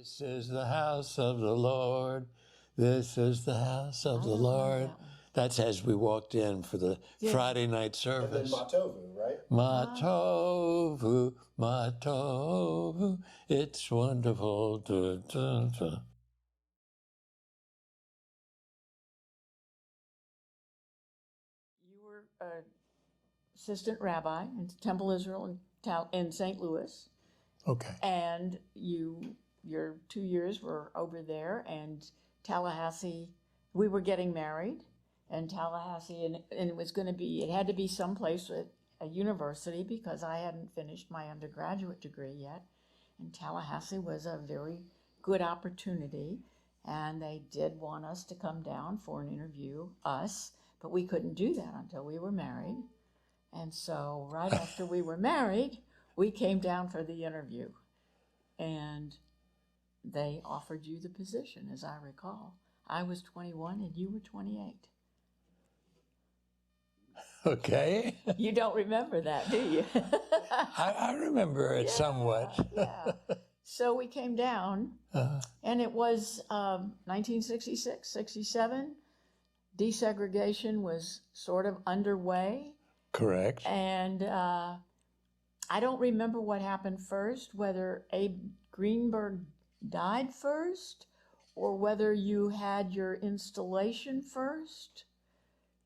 This is the house of the Lord. This is the house of the Lord. That's as we walked in for the Friday night service. And then Matovu, right? Matovu, Matovu, it's wonderful. Du, du, du. You were assistant rabbi in Temple Israel in St. Louis. Okay. And your 2 years were over there, and Tallahassee, we were getting married, and Tallahassee, and it had to be someplace at a university because I hadn't finished my undergraduate degree yet, and Tallahassee was a very good opportunity, and they did want us to come down for an interview, but we couldn't do that until we were married, and so right after we were married, we came down for the interview, and they offered you the position, as I recall. I was 21 and you were 28. Okay. You don't remember that, do you? I remember it somewhat. Yeah. So we came down, and it was 1966, 67. Desegregation was sort of underway. Correct. And I don't remember what happened first, whether Abe Greenberg died first or whether you had your installation first.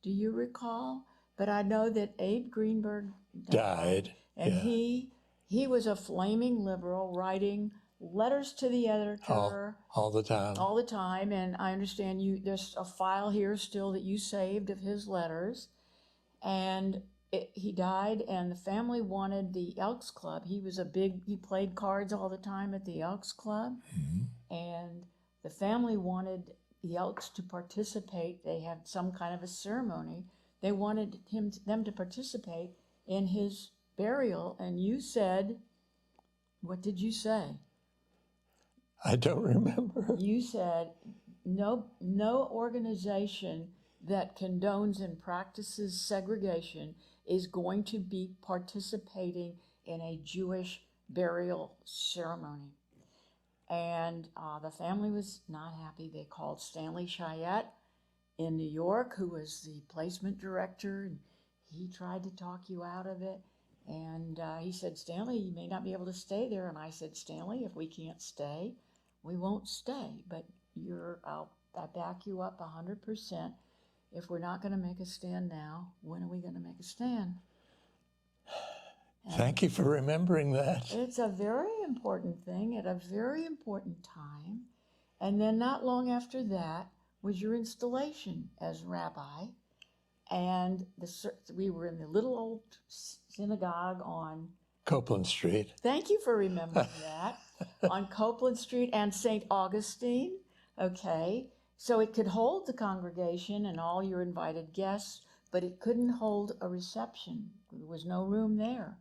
Do you recall? But I know that Abe Greenberg died. And he was a flaming liberal, writing letters to the editor. All the time. All the time. And I understand there's a file here still that you saved of his letters. And he died, and the family wanted the Elks Club. He played cards all the time at the Elks Club, and the family wanted the Elks to participate. They had some kind of a ceremony. They wanted them to participate in his burial, and you said, what did you say? I don't remember. You said, no organization that condones and practices segregation is going to be participating in a Jewish burial ceremony. And the family was not happy. They called Stanley in New York, who was the placement director, and he tried to talk you out of it. And he said, Stanley, you may not be able to stay there. And I said, Stanley, if we can't stay, we won't stay. But I back you up 100%. If we're not going to make a stand now, when are we going to make a stand? Thank you for remembering that. It's a very important thing at a very important time. And then not long after that was your installation as rabbi. And we were in the little old synagogue on Copeland Street. Thank you for remembering that. On Copeland Street and St. Augustine. Okay. So it could hold the congregation and all your invited guests, but it couldn't hold a reception. There was no room there.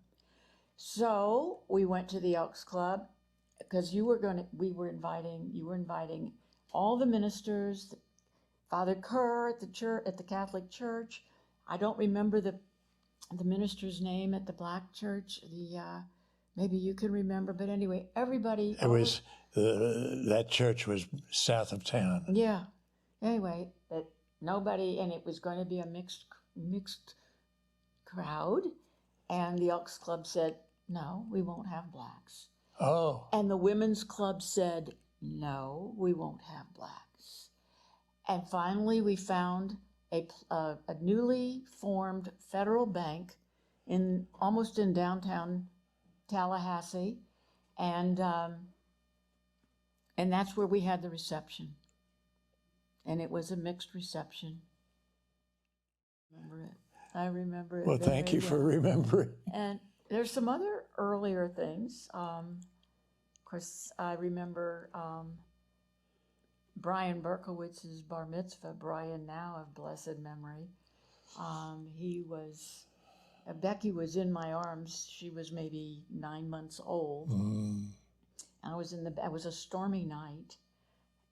So we went to the Elks Club because you were inviting all the ministers, Father Kerr at the Catholic Church. I don't remember the minister's name at the Black Church. Maybe you can remember, but anyway, everybody. It was that church was south of town. Yeah. Anyway, that nobody, and it was going to be a mixed crowd, and the Elks Club said, no, we won't have blacks. Oh. And the Women's Club said, no, we won't have blacks. And finally, we found a newly formed federal bank almost in downtown Tallahassee, and that's where we had the reception. And it was a mixed reception. I remember it. Well, thank you for remembering. And there's some other earlier things. Of course, I remember Brian Berkowitz's bar mitzvah. Brian, now of blessed memory. Becky was in my arms. She was maybe 9 months old. And it was a stormy night,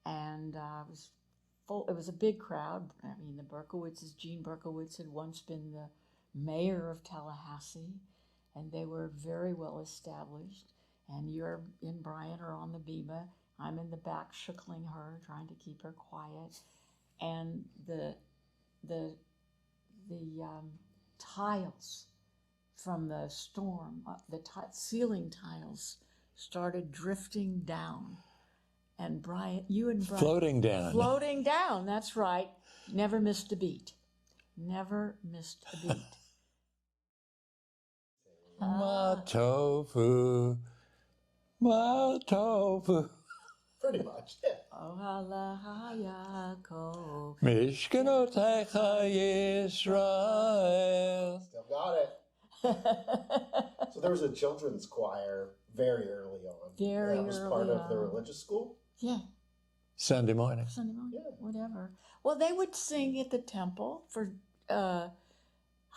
and it was a big crowd. I mean, the Berkowitzes, Gene Berkowitz had once been the mayor of Tallahassee, and they were very well established. And you and Brian are on the bima, I'm in the back shuckling her, trying to keep her quiet. And the tiles from the storm, ceiling tiles started drifting down. And Brian, you and Brian. Floating down. Floating down, that's right. Never missed a beat. Never missed a beat. Ma tofu. Ma tofu. Pretty much, yeah. Oh, halahayako. Mishkanotecha Yisrael. Still got it. So there was a children's choir very early on. Very that was part early of the on. religious school. Yeah, Sunday morning. Sunday morning, Yeah. whatever. Well, they would sing at the temple for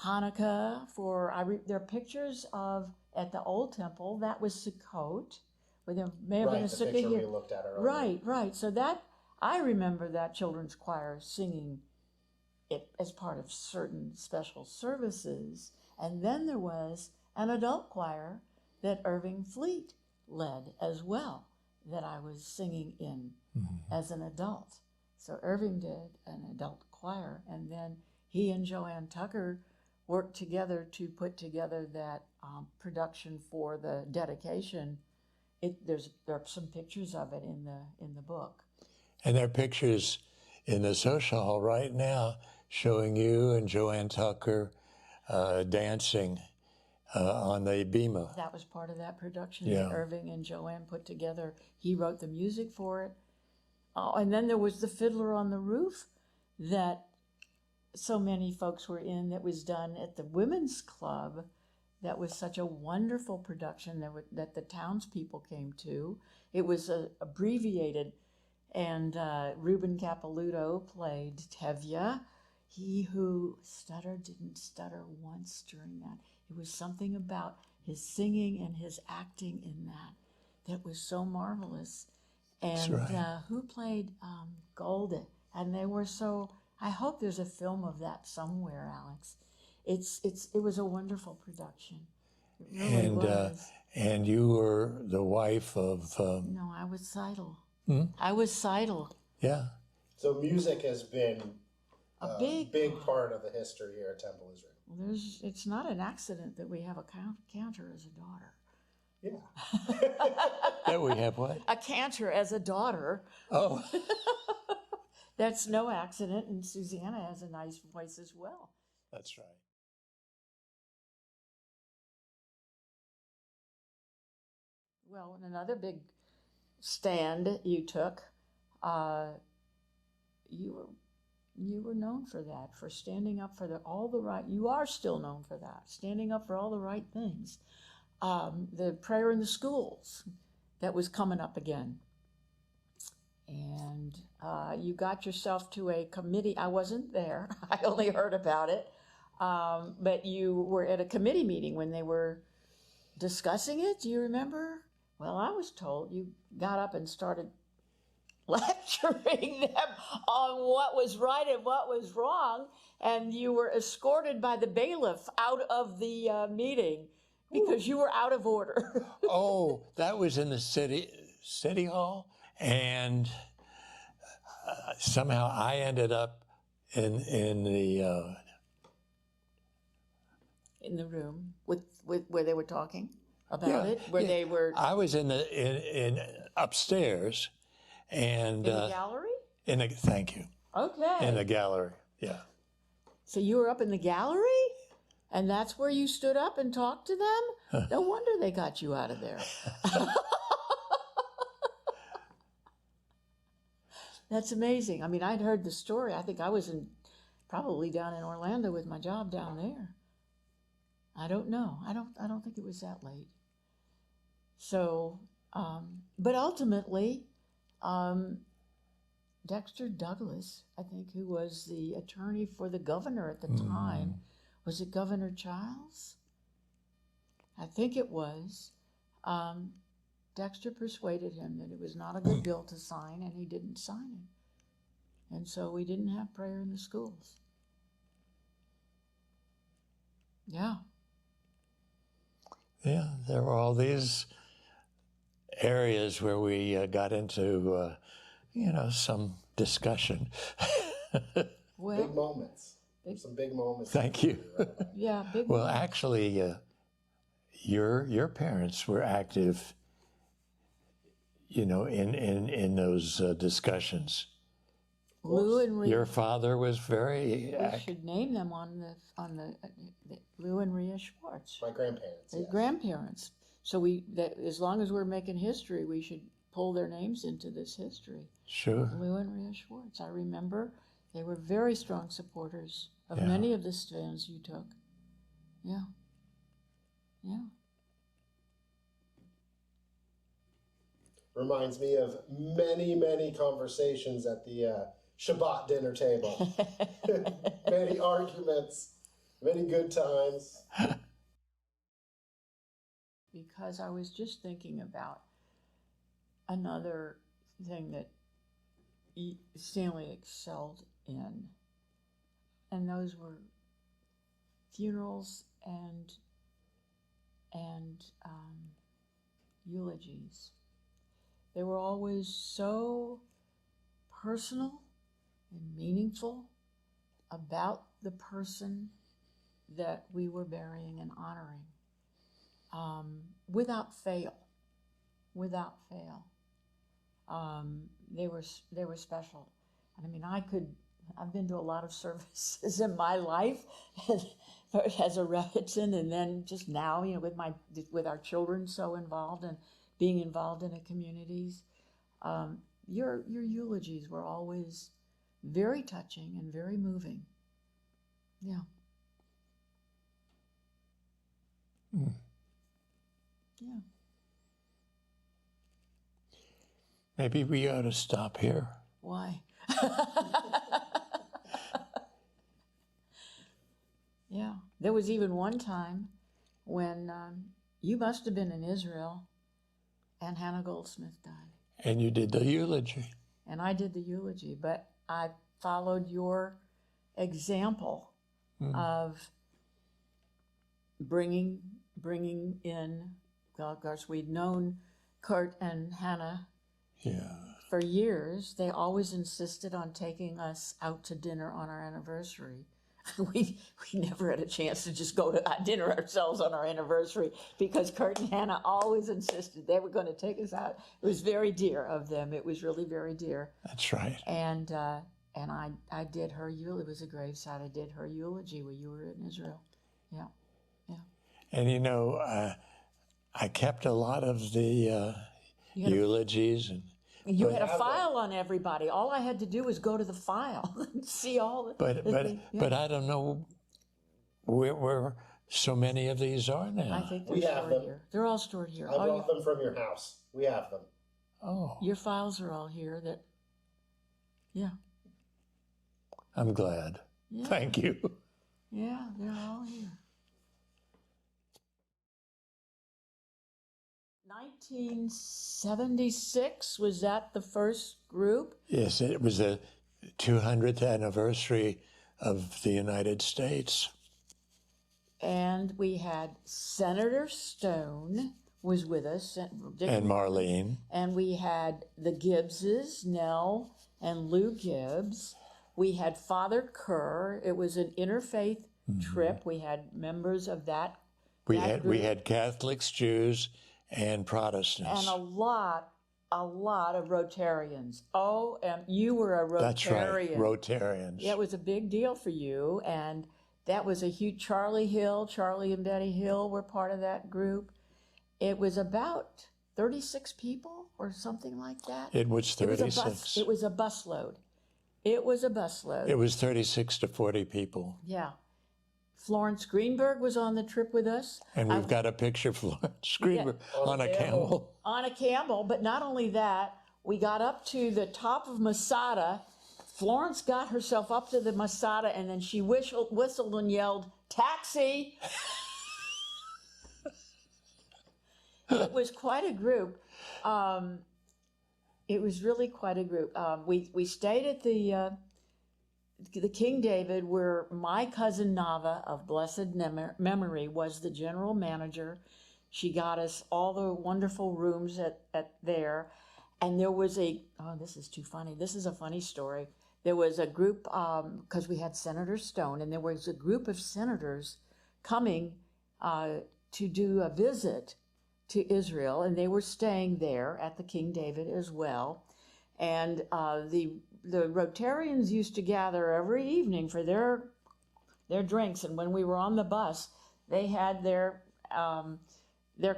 Hanukkah. There are pictures of at the old temple. That was Sukkot, where there may have been a Right, the sukkah picture here. we looked at earlier. Right. So that I remember that children's choir singing it as part of certain special services, and then there was an adult choir that Irving Fleet led as well, that I was singing in as an adult. So Irving did an adult choir, and then he and Joanne Tucker worked together to put together that production for the dedication. There are some pictures of it in the book. And there are pictures in the social hall right now showing you and Joanne Tucker dancing on the bima. That was part of that production Yeah. that Irving and Joanne put together. He wrote the music for it. And then there was the Fiddler on the Roof that so many folks were in, that was done at the Women's Club. That was such a wonderful production that the townspeople came to. It was abbreviated, and Ruben Capilouto played Tevye. He who stuttered didn't stutter once during that. It was something about his singing and his acting in that was so marvelous. And right. Who played Golde? And they were so. I hope there's a film of that somewhere, Alex. It was a wonderful production. It really was. And you were the wife of. No, I was Seidel. I was Seidel. Yeah. So music has been A big part of the history here at Temple Israel. Well, it's not an accident that we have a cantor as a daughter. Yeah. That we have what? A cantor as a daughter. Oh. That's no accident, and Susanna has a nice voice as well. That's right. Well, and another big stand you took, you were known for that, for standing up for all the right. You are still known for that, standing up for all the right things. The prayer in the schools, that was coming up again. And you got yourself to a committee. I wasn't there. I only heard about it. But you were at a committee meeting when they were discussing it. Do you remember? Well, I was told you got up and started lecturing them on what was right and what was wrong, and you were escorted by the bailiff out of the meeting because you were out of order. Oh, that was in the city hall, and somehow I ended up in the in the room with where they were talking about it, where yeah. they were I was in upstairs, and in the gallery. Thank you. Okay. In the gallery, yeah. So you were up in the gallery, and that's where you stood up and talked to them? No wonder they got you out of there. That's amazing. I mean, I'd heard the story. I think I was probably down in Orlando with my job down there. I don't know. I don't think it was that late. So, but ultimately, Dexter Douglas, I think, who was the attorney for the governor at the time, was it Governor Childs? I think it was. Dexter persuaded him that it was not a good bill to sign, and he didn't sign it. And so we didn't have prayer in the schools. Yeah. Yeah, there were all these areas where we got into, some discussion. Well, Big moments. There's some big moments. Thank you. yeah, big. Well, actually, your parents were active, in those discussions. Lou and Rhea. Your father was very We should name them on the Lou and Rhea Schwartz, My grandparents. their Yes. grandparents. So as long as we're making history, we should pull their names into this history. sure. Lou and Rhea Schwartz. I remember they were very strong supporters of Yeah. many of the stands you took. Yeah. Yeah. Reminds me of many, many conversations at the Shabbat dinner table. Many arguments, many good times. Because I was just thinking about another thing that Stanley excelled in, and those were funerals and eulogies. They were always so personal and meaningful about the person that we were burying and honoring, without fail. Without fail. They were special. And I mean, I've been to a lot of services in my life as a Rebbitzin, and then just now, with our children so involved and being involved in the communities. Your eulogies were always very touching and very moving. Yeah. Mm. Yeah. Maybe we ought to stop here. Why? Yeah. There was even one time when you must have been in Israel and Hannah Goldsmith died. And you did the eulogy. And I did the eulogy, but I followed your example of bringing in, well, of course, we'd known Kurt and Hannah for years. They always insisted on taking us out to dinner on our anniversary. We never had a chance to just go to dinner ourselves on our anniversary because Kurt and Hannah always insisted they were going to take us out. It was very dear of them. It was really very dear. That's right. And I did her eulogy. It was a graveside. I did her eulogy when you were in Israel. Yeah, yeah. And I kept a lot of the eulogies, and you had a file on everybody. All I had to do was go to the file and see all the. But I don't know where so many of these are now. I think We they're have stored them. here. They're all stored here. I brought them from your house. We have them. Oh, Your files are all here. Yeah. I'm glad. Yeah. Thank you. Yeah, they're all here. 1976, was that the first group? Yes, it was the 200th anniversary of the United States. And we had Senator Stone was with us. And Marlene. And we had the Gibbses, Nell and Lou Gibbs. We had Father Kerr. It was an interfaith trip. We had members of that We group. had Catholics, Jews, and Protestants. And a lot of Rotarians. You were a Rotarian. That's right, Rotarians. Yeah, it was a big deal for you, and that was a huge. Charlie and Betty Hill were part of that group. It was about 36 people or something like that. It was 36. It was a busload. It was a busload. It was 36 to 40 people. Yeah. Florence Greenberg was on the trip with us. And we've got a picture of Florence Greenberg on a camel. On a camel, but not only that, we got up to the top of Masada. Florence got herself up to the Masada, and then she whistled and yelled, "Taxi!" It was quite a group. It was really quite a group. We stayed at the King David, where my cousin Nava of blessed memory was the general manager. She got us all the wonderful rooms at there. And there was this is too funny. This is a funny story. There was a group, because we had Senator Stone, and there was a group of senators coming to do a visit to Israel, and they were staying there at the King David as well. And the Rotarians used to gather every evening for their drinks, and when we were on the bus, they had their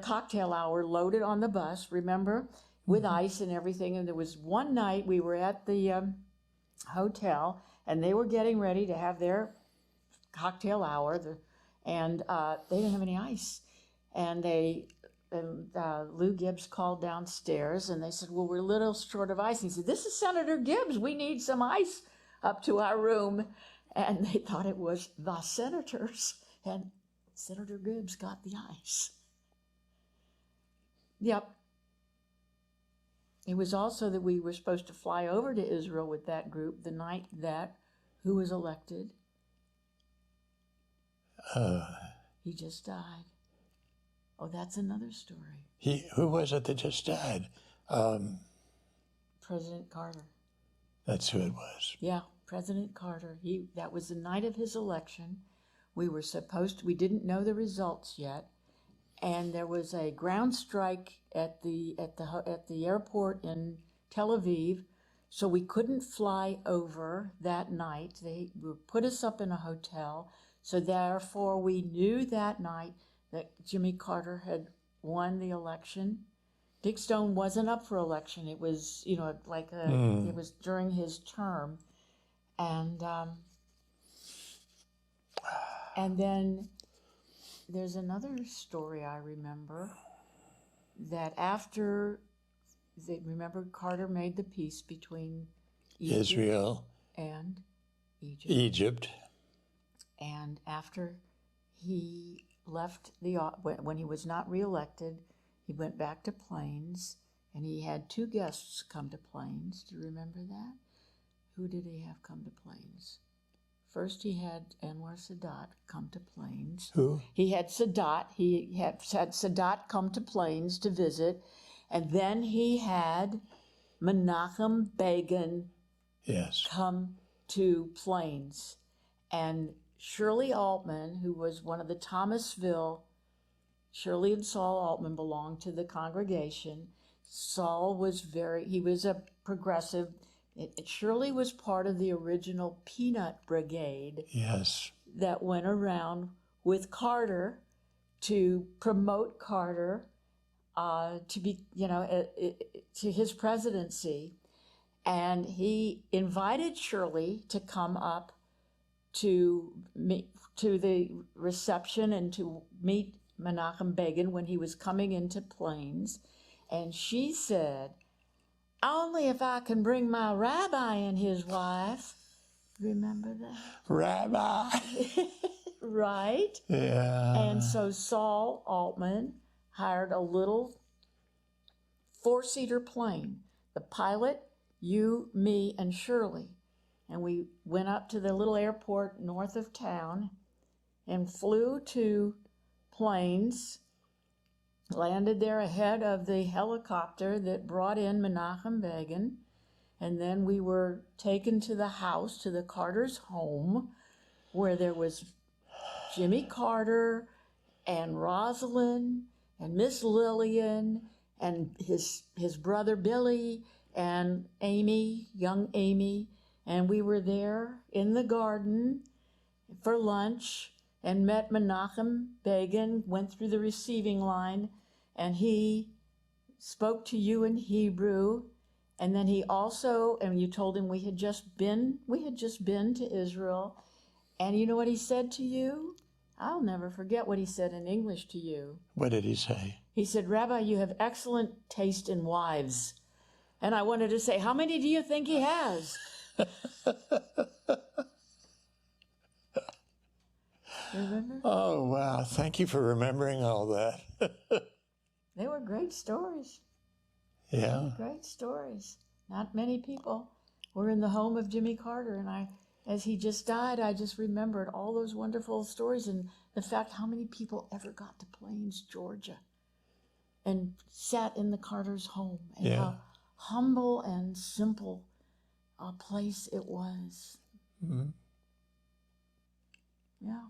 cocktail hour loaded on the bus, remember, with ice and everything. And there was one night we were at the hotel, and they were getting ready to have their cocktail hour, and they didn't have any ice. And Lou Gibbs called downstairs, and they said, well, we're a little short of ice. And he said, this is Senator Gibbs. We need some ice up to our room. And they thought it was the senators, and Senator Gibbs got the ice. Yep. It was also that we were supposed to fly over to Israel with that group the night that who was elected? He just died. Oh, that's another story. Who was it that just died? President Carter. That's who it was. Yeah, President Carter. That was the night of his election. We didn't know the results yet, and there was a ground strike at the airport in Tel Aviv, so we couldn't fly over that night. They put us up in a hotel, so therefore we knew that night that Jimmy Carter had won the election. Dick Stone wasn't up for election. It was, it was during his term. And then there's another story I remember that after, remember Carter made the peace between Israel and Egypt. And after he left when he was not reelected, he went back to Plains, and he had two guests come to Plains. Do you remember that? Who did he have come to Plains? First, he had Anwar Sadat come to Plains. Who? He had Sadat. He had Sadat come to Plains to visit, and then he had Menachem Begin come to Plains, and Shirley Altman, who was one of the Thomasville, Shirley and Saul Altman belonged to the congregation. Saul was he was a progressive. Shirley was part of the original Peanut Brigade. Yes. That went around with Carter to promote Carter to be, to his presidency. And he invited Shirley to come up to the reception and to meet Menachem Begin when he was coming into Plains. And she said, only if I can bring my rabbi and his wife. Remember that? Rabbi. Right? Yeah. And so Saul Altman hired a little 4-seater plane. The pilot, you, me, and Shirley. And we went up to the little airport north of town and flew to Plains, landed there ahead of the helicopter that brought in Menachem Begin, and then we were taken to the house, to the Carter's home, where there was Jimmy Carter and Rosalind and Miss Lillian and his brother Billy and Amy, young Amy, and we were there in the garden for lunch and met Menachem Begin, went through the receiving line, and he spoke to you in Hebrew. And then he also, and you told him we had just been to Israel. And you know what he said to you? I'll never forget what he said in English to you. What did he say? He said, Rabbi, you have excellent taste in wives. And I wanted to say, how many do you think he has? Remember? Oh, wow. Thank you for remembering all that. They were great stories. Yeah. Great stories. Not many people were in the home of Jimmy Carter, and as he just died, I just remembered all those wonderful stories and the fact how many people ever got to Plains, Georgia. and sat in the Carter's home, and Yeah. how humble and simple a place it was. Mhm. Yeah.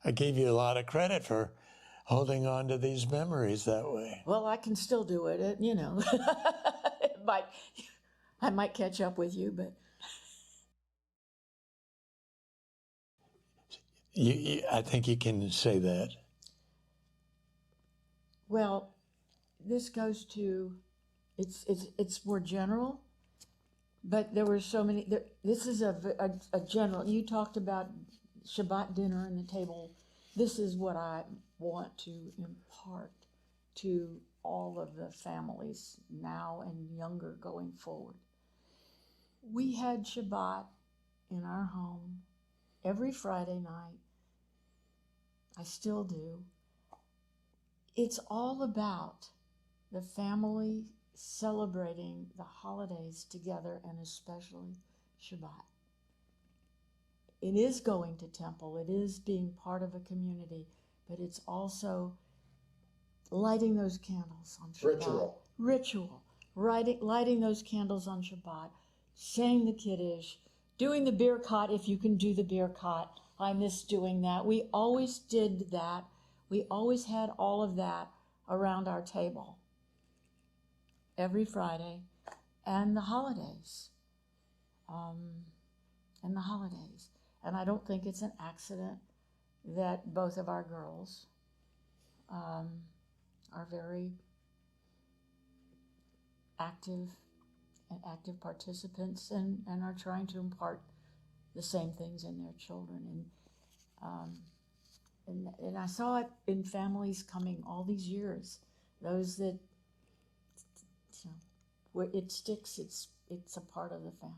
I gave you a lot of credit for holding on to these memories that way. Well, I can still do it. You know, I might catch up with you, but I think you can say that. well, this goes to it's more general, but there were so many. This is a general. You talked about Shabbat dinner and the table. This is what I want to impart to all of the families now and younger going forward. We had Shabbat in our home every Friday night. I still do. It's all about the family celebrating the holidays together, and especially Shabbat. It is going to temple, it is being part of a community, but it's also lighting those candles on Shabbat. Ritual. Lighting those candles on Shabbat, saying the Kiddush, doing the birkat if you can do the birkat. I miss doing that. We always did that. We always had all of that around our table every Friday, and the holidays. And I don't think it's an accident that both of our girls are very active participants and are trying to impart the same things in their children. And I saw it in families coming all these years. Those that, you know, where it sticks, it's a part of the family.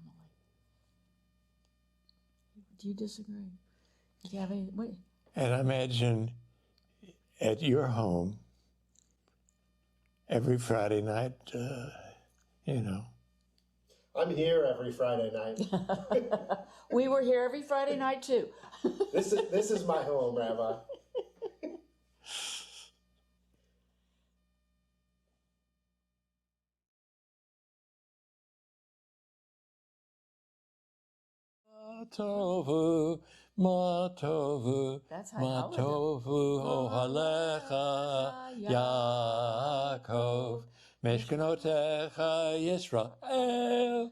Do you disagree? Do you have any? What? And I imagine at your home, every Friday night, you know. I'm here every Friday night. We were here every Friday night too. This is my home, Rabbi. Ma tovu, That's how ma tovu, ohalecha, Yaakov, meshkanotecha Yisrael.